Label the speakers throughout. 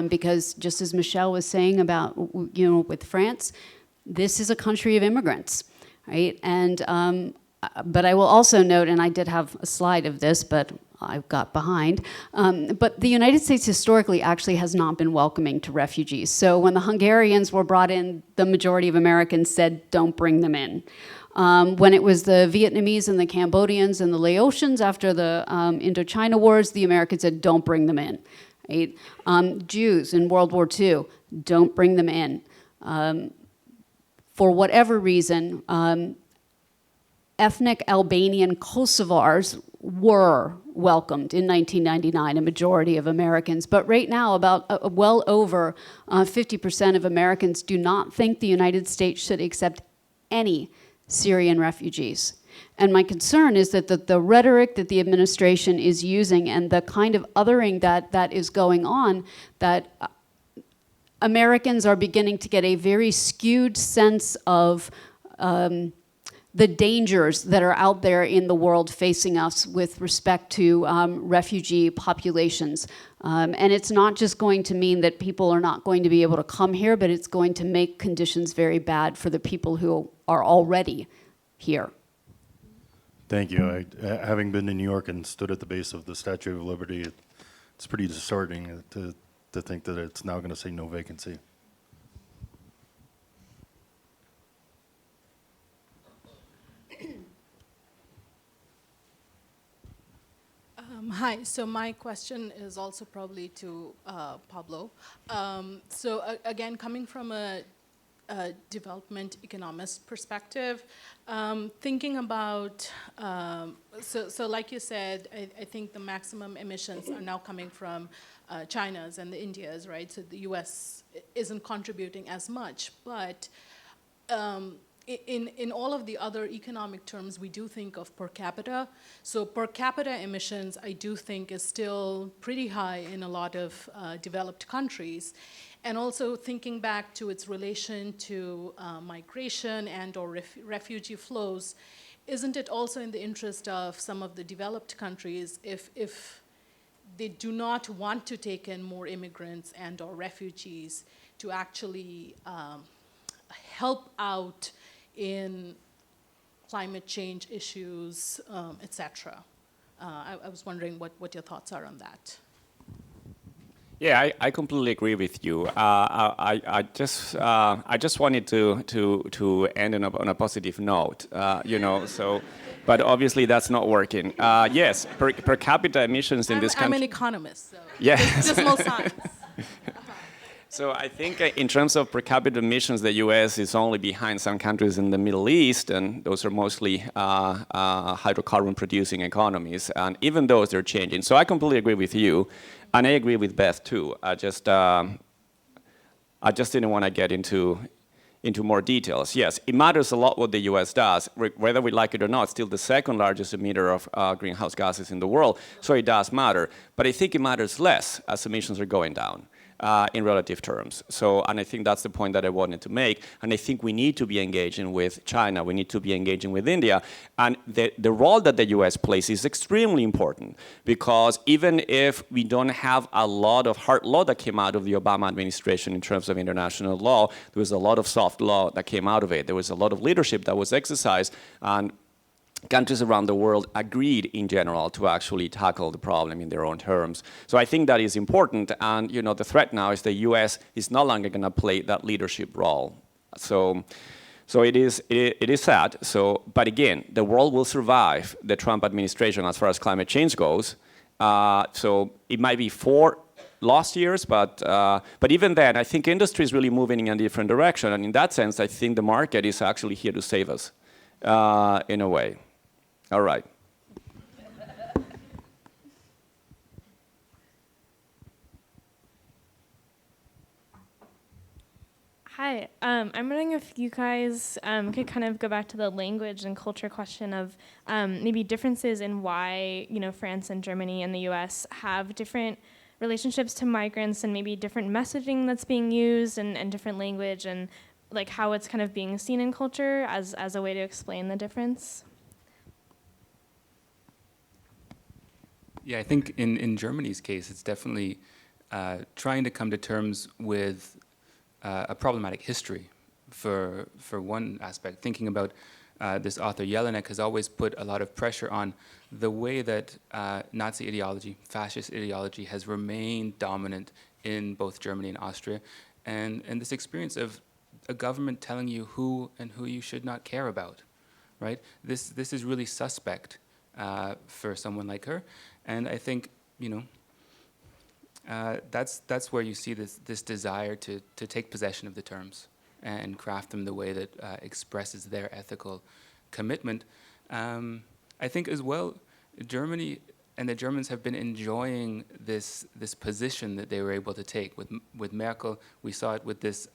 Speaker 1: because just as Michelle was saying about, with France, this is a country of immigrants, right? And but I will also note, and I did have a slide of this, but I got behind, but the United States historically actually has not been welcoming to refugees. So when the Hungarians were brought in, the majority of Americans said, don't bring them in. When it was the Vietnamese and the Cambodians and the Laotians after the Indochina wars, the Americans said, don't bring them in. Right? Jews in World War II, don't bring them in. For whatever reason, ethnic Albanian Kosovars were welcomed in 1999, a majority of Americans. But right now, about well over 50% of Americans do not think the United States should accept any Syrian refugees. And my concern is that the rhetoric that the administration is using and the kind of othering that is going on, that Americans are beginning to get a very skewed sense of the dangers that are out there in the world facing us with respect to refugee populations. And it's not just going to mean that people are not going to be able to come here, but it's going to make conditions very bad for the people who are already here.
Speaker 2: Thank you. Having been in New York and stood at the base of the Statue of Liberty, it's pretty disheartening to think that it's now going to say no vacancy.
Speaker 3: Hi, so my question is also probably to Pablo. Again, coming from a development economist perspective, thinking about, so like you said, I think the maximum emissions are now coming from China's and the India's, right? So the US isn't contributing as much, but in all of the other economic terms, we do think of per capita. So per capita emissions, I do think is still pretty high in a lot of developed countries. And also thinking back to its relation to migration and or refugee flows, isn't it also in the interest of some of the developed countries if they do not want to take in more immigrants and or refugees to actually help out in climate change issues, et cetera? I was wondering what your thoughts are on that.
Speaker 4: Yeah, I completely agree with you. I just wanted to end on a positive note, So, but obviously that's not working. Yes, per capita emissions in this country.
Speaker 3: I'm an economist, so
Speaker 4: yeah.
Speaker 3: just more science.
Speaker 4: So I think in terms of per capita emissions, the U.S. is only behind some countries in the Middle East, and those are mostly hydrocarbon-producing economies. And even those, they're changing. So I completely agree with you, and I agree with Beth too. I just didn't want to get into more details. Yes, it matters a lot what the U.S. does, whether we like it or not. It's still the second largest emitter of greenhouse gases in the world, so it does matter. But I think it matters less as emissions are going down. In relative terms. And I think that's the point that I wanted to make. And I think we need to be engaging with China. We need to be engaging with India. And the role that the US plays is extremely important, because even if we don't have a lot of hard law that came out of the Obama administration in terms of international law, there was a lot of soft law that came out of it. There was a lot of leadership that was exercised, and countries around the world agreed in general to actually tackle the problem in their own terms. So I think that is important, and the threat now is the US is no longer going to play that leadership role. So it is sad. But again, the world will survive the Trump administration as far as climate change goes. So it might be 4 lost years, but even then, I think industry is really moving in a different direction, and in that sense, I think the market is actually here to save us in a way. All right.
Speaker 5: Hi, I'm wondering if you guys could kind of go back to the language and culture question of maybe differences in why, France and Germany and the US have different relationships to migrants, and maybe different messaging that's being used and different language, and like how it's kind of being seen in culture as a way to explain the difference.
Speaker 6: Yeah, I think in Germany's case, it's definitely trying to come to terms with a problematic history for one aspect. Thinking about this author Jelinek has always put a lot of pressure on the way that Nazi ideology, fascist ideology, has remained dominant in both Germany and Austria, and this experience of a government telling you who and who you should not care about, right? This is really suspect for someone like her, and I think, you know, that's where you see this desire to take possession of the terms and craft them the way that expresses their ethical commitment. I think as well, Germany and the Germans have been enjoying this position that they were able to take. With Merkel, we saw it with this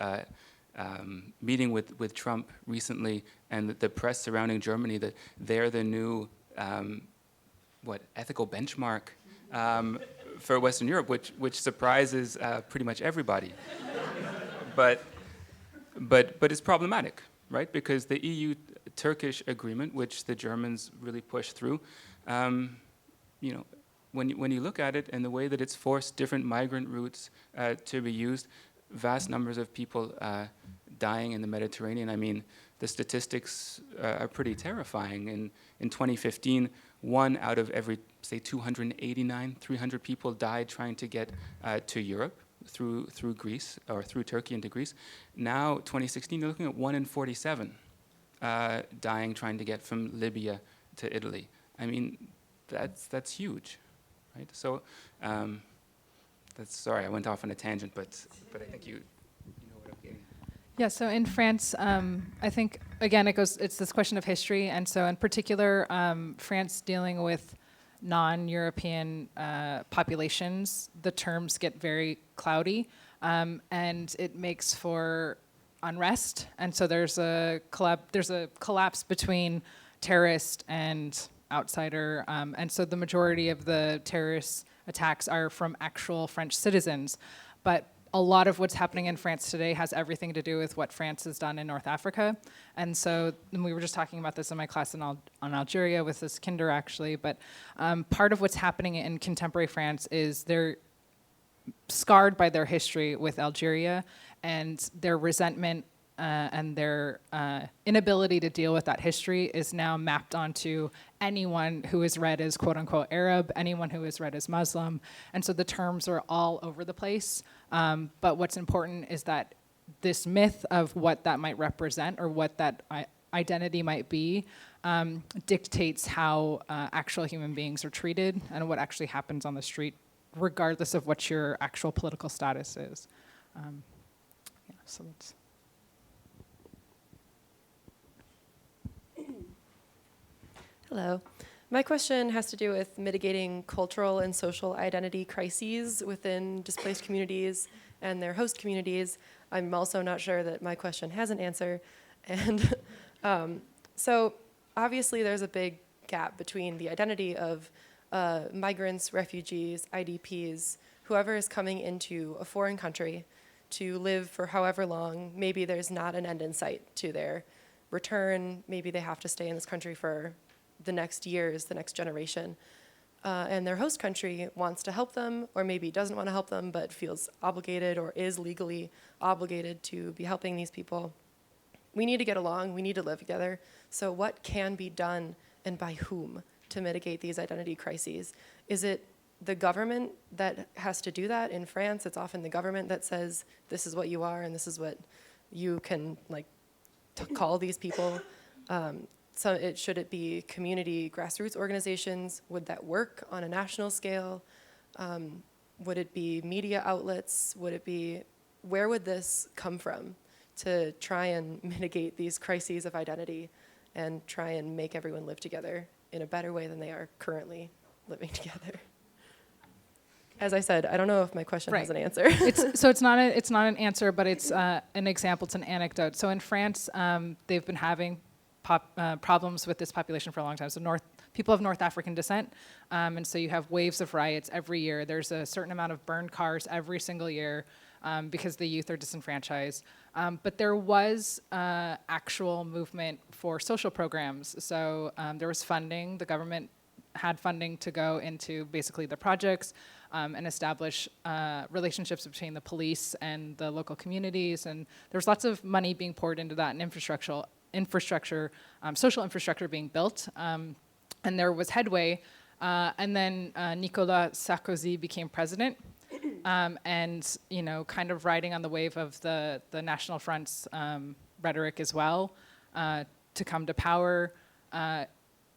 Speaker 6: meeting with Trump recently, and the press surrounding Germany, that they're the new ethical benchmark for Western Europe, which surprises pretty much everybody. But it's problematic, right? Because the EU-Turkish agreement, which the Germans really pushed through, you know, when you look at it and the way that it's forced different migrant routes to be used, vast numbers of people dying in the Mediterranean. I mean, the statistics are pretty terrifying. In 2015, 1 out of every, say, 289, 300 people died trying to get to Europe through Greece, or through Turkey into Greece. Now, 2016, you're looking at 1 in 47 dying trying to get from Libya to Italy. I mean, that's huge, right? So, sorry, I went off on a tangent, but I think you know what I'm getting.
Speaker 7: Yeah, so in France, I think, again, it's this question of history, and so in particular, France dealing with non-European populations, the terms get very cloudy, and it makes for unrest, and so there's a collapse between terrorist and outsider, and so the majority of the terrorist attacks are from actual French citizens, but a lot of what's happening in France today has everything to do with what France has done in North Africa. And so, and we were just talking about this in my class on Algeria with this kinder actually, but part of what's happening in contemporary France is they're scarred by their history with Algeria, and their resentment and their inability to deal with that history is now mapped onto anyone who is read as quote unquote Arab, anyone who is read as Muslim. And so the terms are all over the place. But what's important is that this myth of what that might represent or what that identity might be dictates how actual human beings are treated and what actually happens on the street, regardless of what your actual political status is. Yeah, so that's...
Speaker 8: Hello. My question has to do with mitigating cultural and social identity crises within displaced communities and their host communities. I'm also not sure that my question has an answer. And so obviously there's a big gap between the identity of migrants, refugees, IDPs, whoever is coming into a foreign country to live for however long. Maybe there's not an end in sight to their return. Maybe they have to stay in this country for the next years, the next generation. And their host country wants to help them, or maybe doesn't want to help them, but feels obligated or is legally obligated to be helping these people. We need to get along, we need to live together. So what can be done, and by whom, to mitigate these identity crises? Is it the government that has to do that? In France, it's often the government that says, this is what you are, and this is what you can call these people. So should it be community grassroots organizations? Would that work on a national scale? Would it be media outlets? Where would this come from to try and mitigate these crises of identity and try and make everyone live together in a better way than they are currently living together? As I said, I don't know if my question has an answer.
Speaker 7: It's not an answer, but it's an example, it's an anecdote. So in France, they've been having problems with this population for a long time. So people of North African descent, and so you have waves of riots every year. There's a certain amount of burned cars every single year because the youth are disenfranchised. But there was actual movement for social programs. So there was funding. The government had funding to go into basically the projects. and establish relationships between the police and the local communities. And there's lots of money being poured into that, and social infrastructure being built. And there was headway. And then Nicolas Sarkozy became president. And kind of riding on the wave of the National Front's rhetoric as well, to come to power.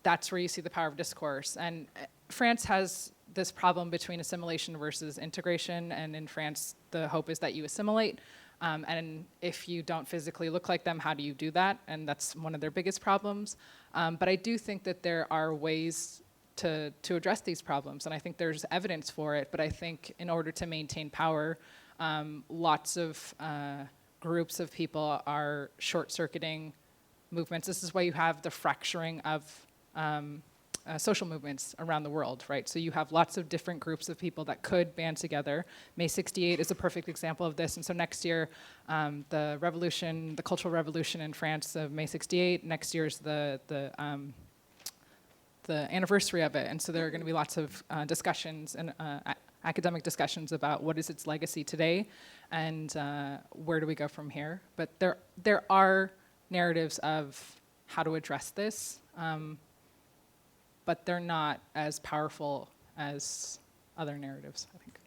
Speaker 7: That's where you see the power of discourse. And France has this problem between assimilation versus integration. And in France, the hope is that you assimilate. And if you don't physically look like them, how do you do that? And that's one of their biggest problems. But I do think that there are ways to address these problems, and I think there's evidence for it, but I think in order to maintain power, lots of groups of people are short-circuiting movements. This is why you have the fracturing of social movements around the world, right? So you have lots of different groups of people that could band together. May 68 is a perfect example of this, and so next year, the revolution, the cultural revolution in France of May 68, next year's the anniversary of it, and so there are going to be lots of discussions and academic discussions about what is its legacy today, and where do we go from here. But there are narratives of how to address this, but they're not as powerful as other narratives, I think.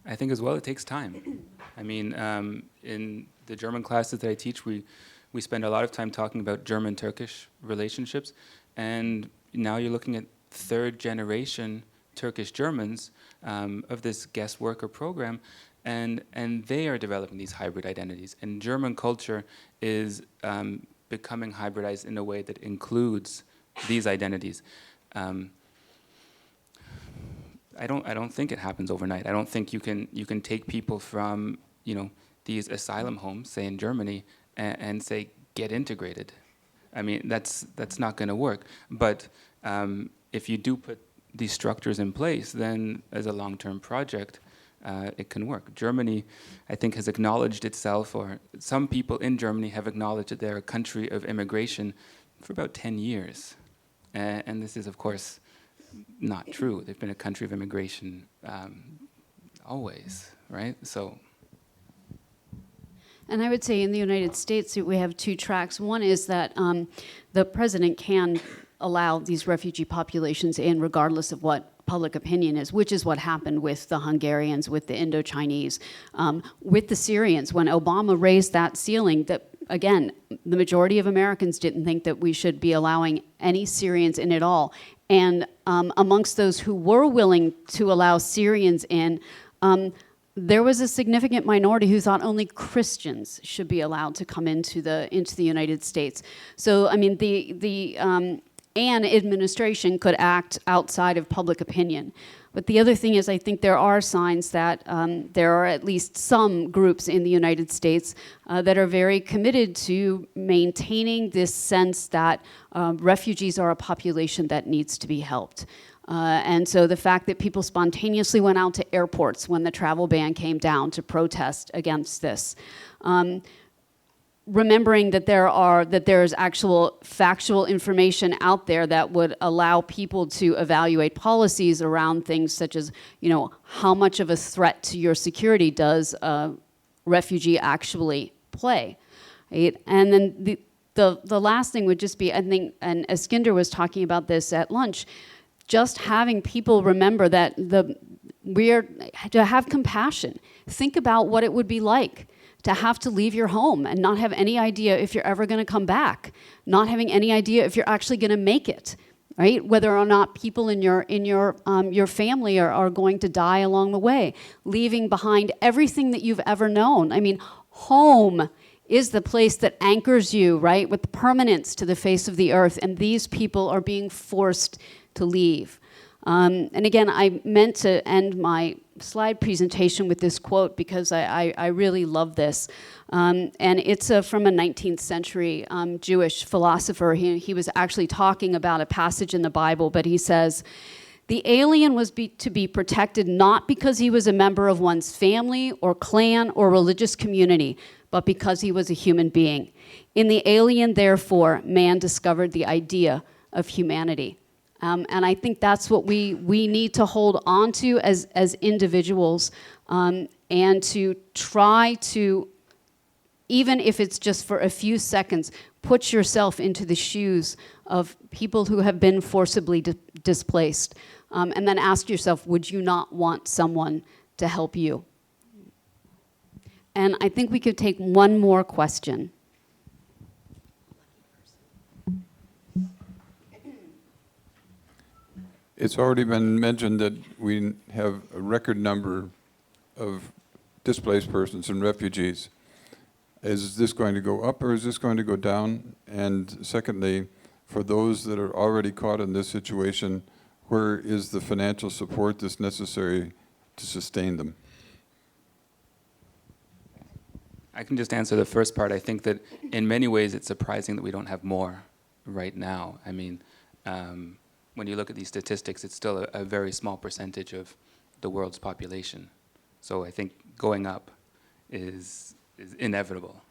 Speaker 6: I think as well it takes time. I mean, in the German classes that I teach, we spend a lot of time talking about German-Turkish relationships, and now you're looking at third-generation Turkish Germans of this guest worker program, and they are developing these hybrid identities. And German culture is becoming hybridized in a way that includes these identities. I don't think it happens overnight. I don't think you can take people from these asylum homes, say in Germany, and say get integrated. I mean that's not going to work. But if you do put these structures in place, then as a long-term project, it can work. Germany, I think, has acknowledged itself, or some people in Germany have acknowledged that they're a country of immigration for about 10 years. And this is, of course, not true. They've been a country of immigration always, right? So.
Speaker 1: And I would say in the United States, we have two tracks. One is that the president can allow these refugee populations in regardless of what public opinion is, which is what happened with the Hungarians, with the Indo-Chinese, with the Syrians. When Obama raised that ceiling, that again, the majority of Americans didn't think that we should be allowing any Syrians in at all. And amongst those who were willing to allow Syrians in, there was a significant minority who thought only Christians should be allowed to come into the United States. So, I mean, the Anne administration could act outside of public opinion. But the other thing is, I think there are signs that there are at least some groups in the United States that are very committed to maintaining this sense that refugees are a population that needs to be helped. And so the fact that people spontaneously went out to airports when the travel ban came down to protest against this. Remembering that there is actual factual information out there that would allow people to evaluate policies around things such as, how much of a threat to your security does a refugee actually play, right? And then the last thing would just be, I think, and Eskinder was talking about this at lunch, just having people remember that to have compassion. Think about what it would be like to have to leave your home and not have any idea if you're ever going to come back, not having any idea if you're actually going to make it, right? Whether or not people in your family are going to die along the way, leaving behind everything that you've ever known. I mean, home is the place that anchors you, right, with permanence to the face of the earth, and these people are being forced to leave. And again, I meant to end my slide presentation with this quote because I really love this. And it's from a 19th century Jewish philosopher. He was actually talking about a passage in the Bible, but he says, "The alien was to be protected not because he was a member of one's family or clan or religious community, but because he was a human being. In the alien, therefore, man discovered the idea of humanity." And I think that's what we need to hold on to as individuals, and to try to, even if it's just for a few seconds, put yourself into the shoes of people who have been forcibly displaced. And then ask yourself, would you not want someone to help you? And I think we could take one more question.
Speaker 9: It's already been mentioned that we have a record number of displaced persons and refugees. Is this going to go up or is this going to go down? And secondly, for those that are already caught in this situation, where is the financial support that's necessary to sustain them?
Speaker 6: I can just answer the first part. I think that in many ways it's surprising that we don't have more right now. I mean, when you look at these statistics, it's still a very small percentage of the world's population. So I think going up is inevitable.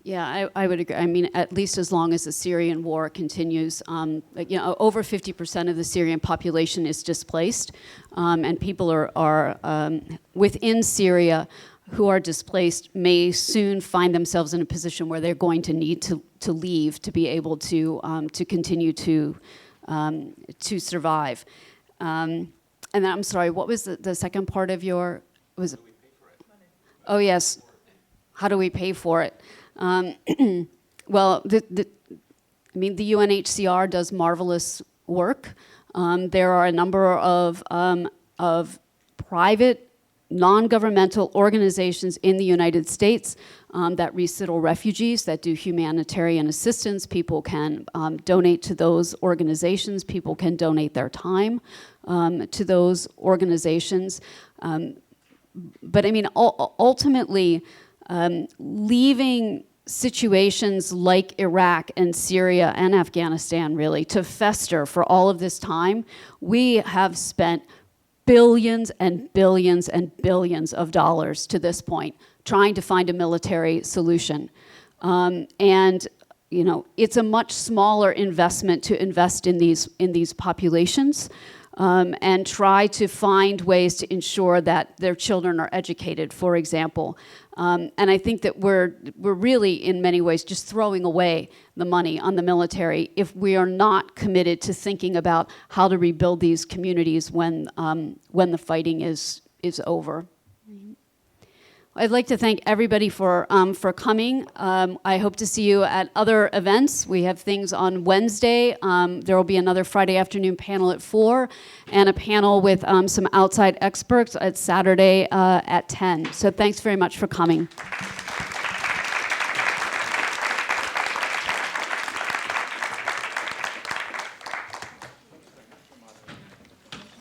Speaker 1: Yeah, I would agree. I mean, at least as long as the Syrian war continues, over 50% of the Syrian population is displaced, and people are within Syria who are displaced may soon find themselves in a position where they're going to need to leave to be able to continue to survive. And then, I'm sorry, what was the second part of your? Was it? How do we pay for it? Oh yes, how do we pay for it? Well, the UNHCR does marvelous work. There are a number of private, non-governmental organizations in the United States that resettle refugees, that do humanitarian assistance. People can donate to those organizations. People can donate their time to those organizations. But I mean, ultimately, leaving situations like Iraq and Syria and Afghanistan really to fester for all of this time, we have spent billions and billions and billions of dollars to this point trying to find a military solution. And it's a much smaller investment to invest in these populations. And try to find ways to ensure that their children are educated, for example. And I think that we're really, in many ways, just throwing away the money on the military if we are not committed to thinking about how to rebuild these communities when the fighting is over. I'd like to thank everybody for coming. I hope to see you at other events. We have things on Wednesday. There will be another Friday afternoon panel at 4, and a panel with some outside experts at Saturday at 10. So thanks very much for coming.